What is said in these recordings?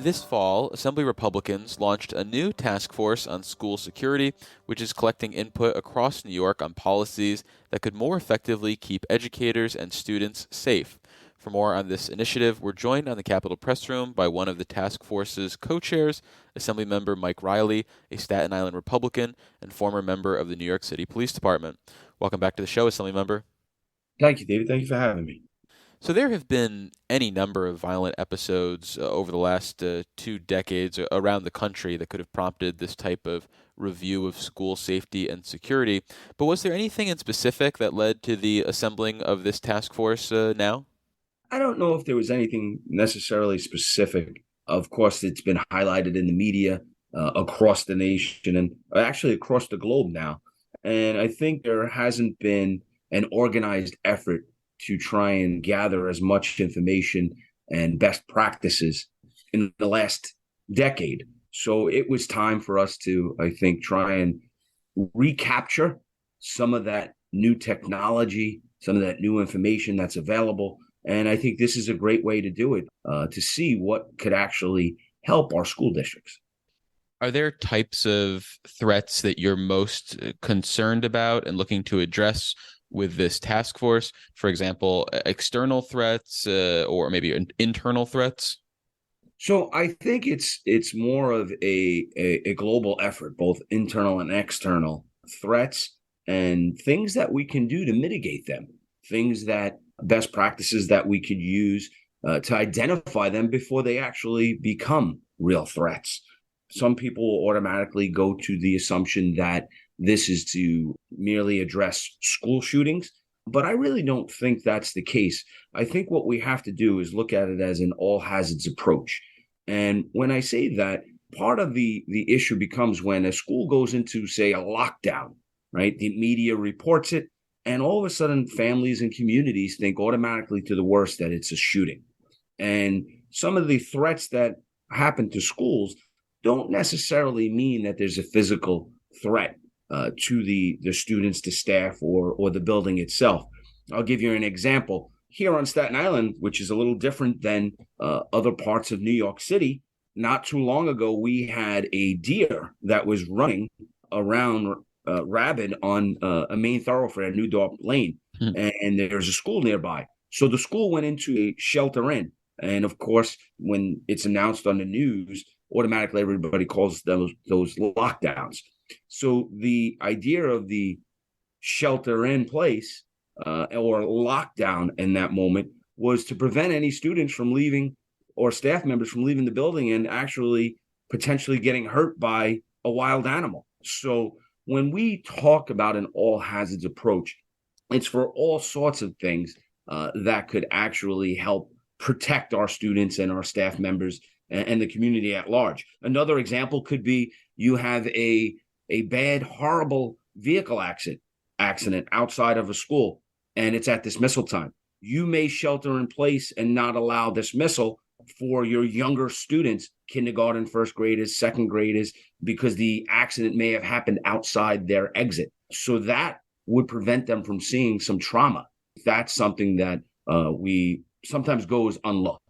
This fall, Assembly Republicans launched a new task force on school security, which is collecting input across New York on policies that could more effectively keep educators and students safe. For more on this initiative, we're joined on the Capitol Pressroom by one of the task force's co-chairs, Assemblymember Mike Reilly, a Staten Island Republican and former member of the New York City Police Department. Welcome back to the show, Assemblymember. Thank you, David. Thank you for having me. So there have been any number of violent episodes over the last 2 decades around the country that could have prompted this type of review of school safety and security. But was there anything in specific that led to the assembling of this task force now? I don't know if there was anything necessarily specific. Of course, it's been highlighted in the media across the nation and actually across the globe now. And I think there hasn't been an organized effort to try and gather as much information and best practices in the last decade. So it was time for us to, I think, try and recapture some of that new technology, some of that new information that's available. And I think this is a great way to do it, to see what could actually help our school districts. Are there types of threats that you're most concerned about and looking to address with this task force? For example, external threats or maybe internal threats? So I think it's more of a global effort, both internal and external threats and things that we can do to mitigate them, things that best practices that we could use to identify them before they actually become real threats. Some people automatically go to the assumption that this is to merely address school shootings, but I really don't think that's the case. I think what we have to do is look at it as an all hazards approach. And when I say that, part of the issue becomes when a school goes into, say, a lockdown, right? The media reports it, and all of a sudden families and communities think automatically to the worst that it's a shooting. And some of the threats that happen to schools don't necessarily mean that there's a physical threat to the students, the staff, or the building itself. I'll give you an example. Here on Staten Island, which is a little different than other parts of New York City, not too long ago, we had a deer that was running around rabid on a main thoroughfare, New Dorp Lane, Hmm. and there's a school nearby. So the school went into a shelter in. And of course, when it's announced on the news, automatically everybody calls those lockdowns. So the idea of the shelter in place or lockdown in that moment was to prevent any students from leaving or staff members from leaving the building and actually potentially getting hurt by a wild animal. So when we talk about an all hazards approach, it's for all sorts of things that could actually help protect our students and our staff members and the community at large. Another example could be you have a bad, horrible vehicle accident outside of a school, and it's at dismissal time. You may shelter in place and not allow dismissal for your younger students, kindergarten, first graders, second graders, because the accident may have happened outside their exit. So that would prevent them from seeing some trauma. That's something that we sometimes goes unlooked.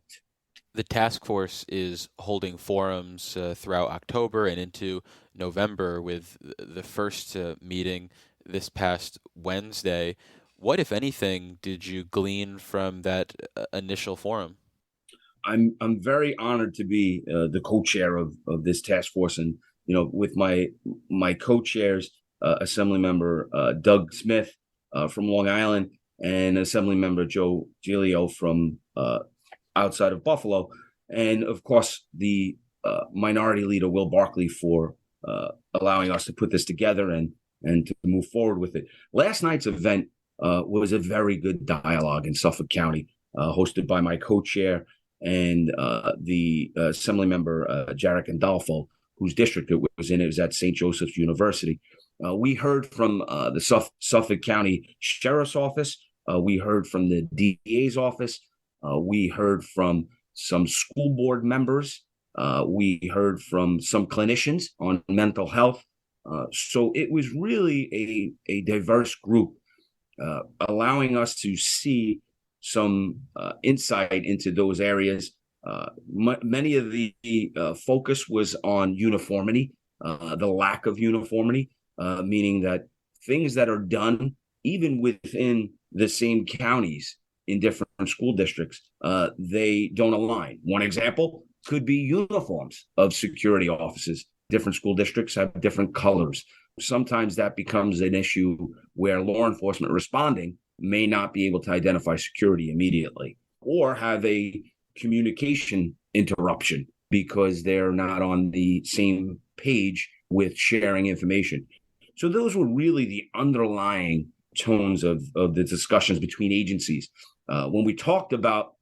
The task force is holding forums throughout October and into November, with the first meeting this past Wednesday. What, if anything, did you glean from that initial forum? I'm very honored to be the co-chair of this task force, and with my co-chairs, Assemblymember Doug Smith from Long Island, and Assemblymember Joe Giglio from outside of Buffalo, and of course the minority leader Will Barkley for allowing us to put this together and to move forward with it. Last night's event was a very good dialogue in Suffolk County, hosted by my co-chair and the assembly member Jarek Andolfo, whose district it was in. It was at St. Joseph's University. We heard from the Suffolk County Sheriff's Office. We heard from the DA's office. We heard from some school board members. We heard from some clinicians on mental health. So it was really a diverse group, allowing us to see some insight into those areas Many of the focus was on uniformity, the lack of uniformity, meaning that things that are done even within the same counties in different school districts, they don't align. One example could be uniforms of security officers. Different school districts have different colors. Sometimes that becomes an issue where law enforcement responding may not be able to identify security immediately or have a communication interruption because they're not on the same page with sharing information. So those were really the underlying tones of the discussions between agencies. When we talked about,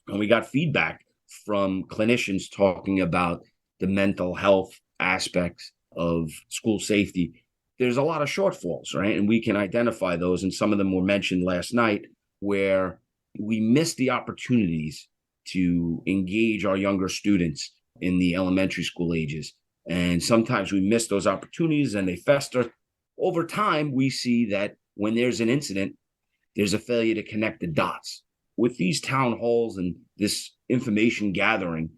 when we got feedback from clinicians talking about the mental health aspects of school safety, there's a lot of shortfalls, right? And we can identify those. And some of them were mentioned last night where we miss the opportunities to engage our younger students in the elementary school ages. And sometimes we miss those opportunities and they fester. Over time, we see that when there's an incident, there's a failure to connect the dots. With these town halls and this information gathering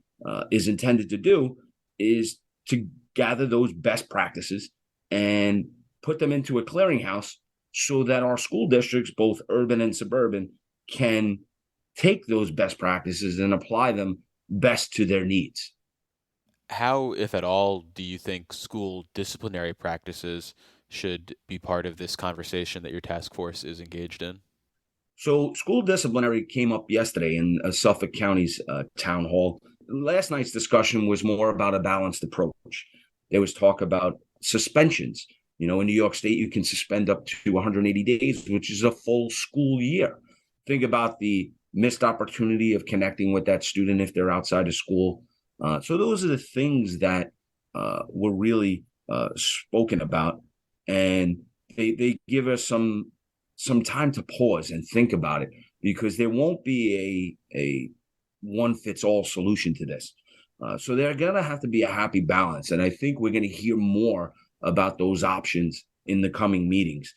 is intended to do is to gather those best practices and put them into a clearinghouse so that our school districts, both urban and suburban, can take those best practices and apply them best to their needs. How, if at all, do you think school disciplinary practices should be part of this conversation that your task force is engaged in? So, school disciplinary came up yesterday in Suffolk County's town hall. Last night's discussion was more about a balanced approach. There was talk about suspensions. You know, in New York State, you can suspend up to 180 days, which is a full school year. Think about the missed opportunity of connecting with that student if they're outside of school. So those are the things that were really spoken about, and they give us some time to pause and think about it because there won't be a one fits all solution to this. So they're going to have to be a happy balance, and I think we're going to hear more about those options in the coming meetings.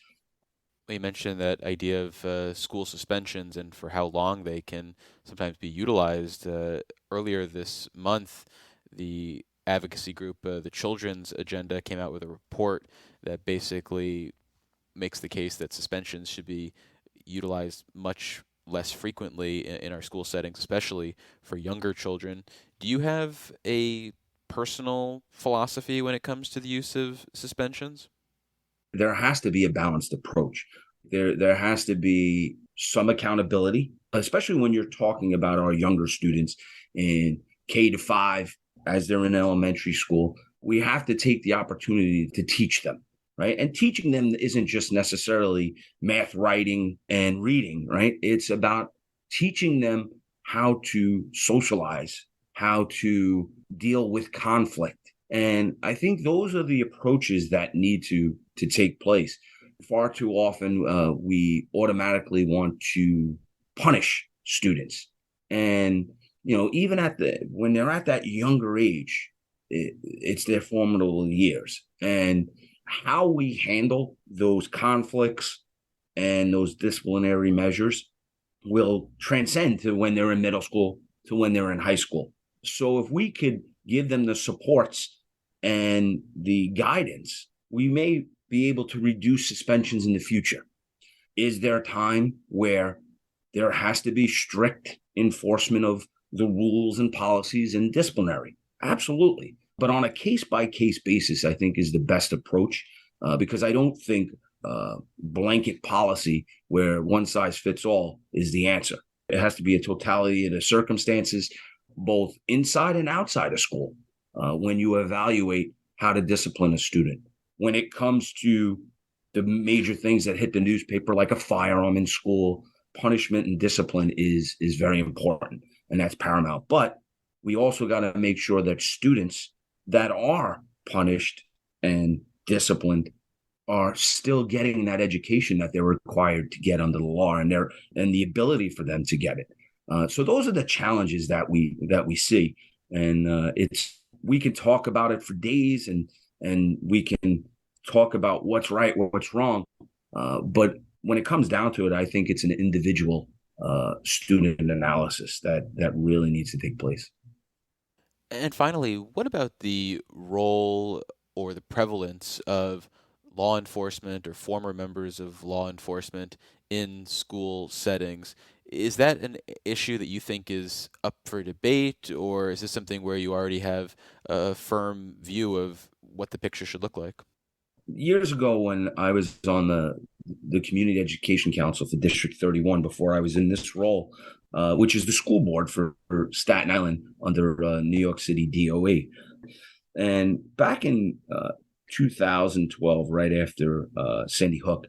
You mentioned that idea of school suspensions and for how long they can sometimes be utilized. Earlier this month, the advocacy group, the Children's Agenda, came out with a report that basically makes the case that suspensions should be utilized much less frequently in our school settings, especially for younger children. Do you have a personal philosophy when it comes to the use of suspensions? There has to be a balanced approach. There has to be some accountability, especially when you're talking about our younger students in K-5 as they're in elementary school. We have to take the opportunity to teach them, right? And teaching them isn't just necessarily math, writing, and reading, right? It's about teaching them how to socialize, how to deal with conflict. And I think those are the approaches that need to take place. Far too often, we automatically want to punish students, and even when they're at that younger age, it's their formidable years, and how we handle those conflicts and those disciplinary measures will transcend to when they're in middle school, to when they're in high school. So if we could give them the supports and the guidance, we may be able to reduce suspensions in the future. Is there a time where there has to be strict enforcement of the rules and policies and disciplinary? Absolutely. But on a case by case basis, I think is the best approach because I don't think blanket policy where one size fits all is the answer. It has to be a totality of the circumstances, both inside and outside of school, when you evaluate how to discipline a student. When it comes to the major things that hit the newspaper, like a firearm in school, punishment and discipline is very important, and that's paramount. But we also got to make sure that students that are punished and disciplined are still getting that education that they're required to get under the law, and the ability for them to get it. So those are the challenges that we see, and we can talk about it for days, and we can talk about what's right, what's wrong. But when it comes down to it, I think it's an individual student analysis that really needs to take place. And finally, what about the role or the prevalence of law enforcement or former members of law enforcement in school settings? Is that an issue that you think is up for debate, or is this something where you already have a firm view of what the picture should look like? Years ago, when I was on the Community Education Council for District 31, before I was in this role, which is the school board for Staten Island under New York City DOE. And back in 2012, right after Sandy Hook,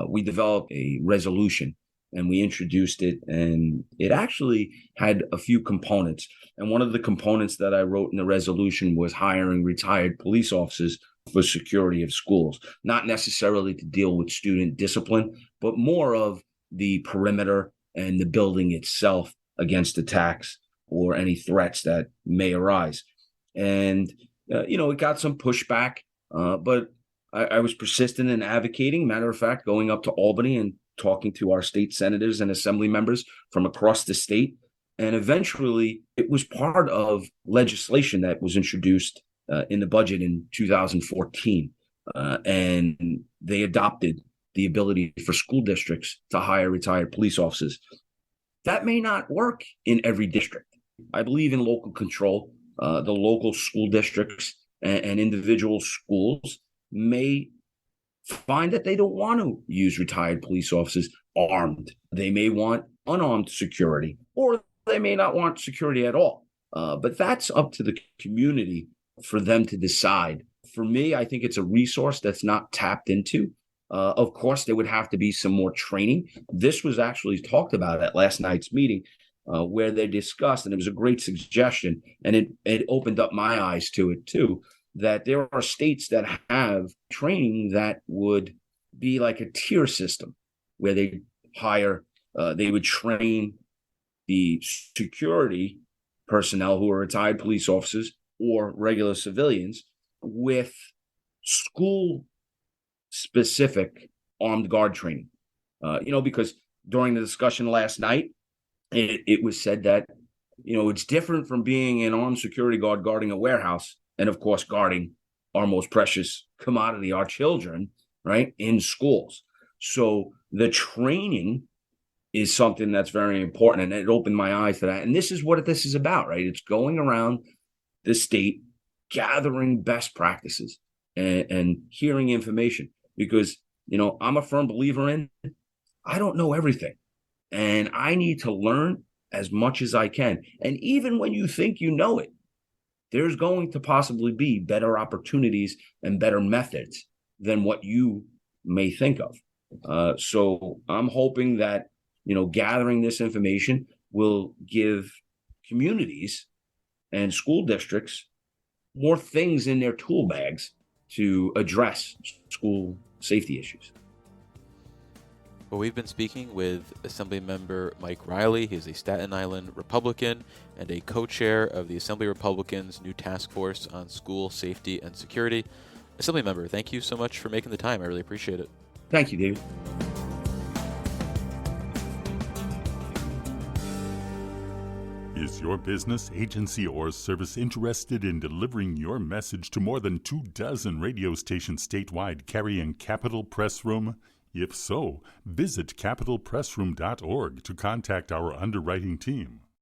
we developed a resolution and we introduced it. And it actually had a few components. And one of the components that I wrote in the resolution was hiring retired police officers for security of schools, not necessarily to deal with student discipline, but more of the perimeter and the building itself against attacks or any threats that may arise. And, it got some pushback, but I was persistent in advocating. Matter of fact, going up to Albany and talking to our state senators and assembly members from across the state. And eventually, it was part of legislation that was introduced in the budget in 2014. And they adopted the ability for school districts to hire retired police officers. That may not work in every district. I believe in local control. The local school districts and individual schools may find that they don't want to use retired police officers armed. They may want unarmed security, or they may not want security at all. But that's up to the community for them to decide. For me, I think it's a resource that's not tapped into. Of course, there would have to be some more training. This was actually talked about at last night's meeting, where they discussed, and it was a great suggestion, and it opened up my eyes to it too, that there are states that have training that would be like a tier system, where they would train the security personnel who are retired police officers or regular civilians with school specific armed guard training. Because during the discussion last night, it was said that, it's different from being an armed security guard guarding a warehouse and, of course, guarding our most precious commodity, our children, right, in schools. So the training is something that's very important, and it opened my eyes to that. And this is what this is about, right? It's going around the state, gathering best practices and hearing information, because, I'm a firm believer in, I don't know everything, and I need to learn as much as I can. And even when you think you know it, there's going to possibly be better opportunities and better methods than what you may think of. So I'm hoping that, gathering this information will give communities and school districts more things in their tool bags to address school safety issues. Well, we've been speaking with Assemblymember Mike Reilly. He is a Staten Island Republican and a co-chair of the Assembly Republicans' new task force on school safety and security. Assemblymember, thank you so much for making the time. I really appreciate it. Thank you, David. Is your business, agency, or service interested in delivering your message to more than 24 radio stations statewide carrying Capital Pressroom? If so, visit capitalpressroom.org to contact our underwriting team.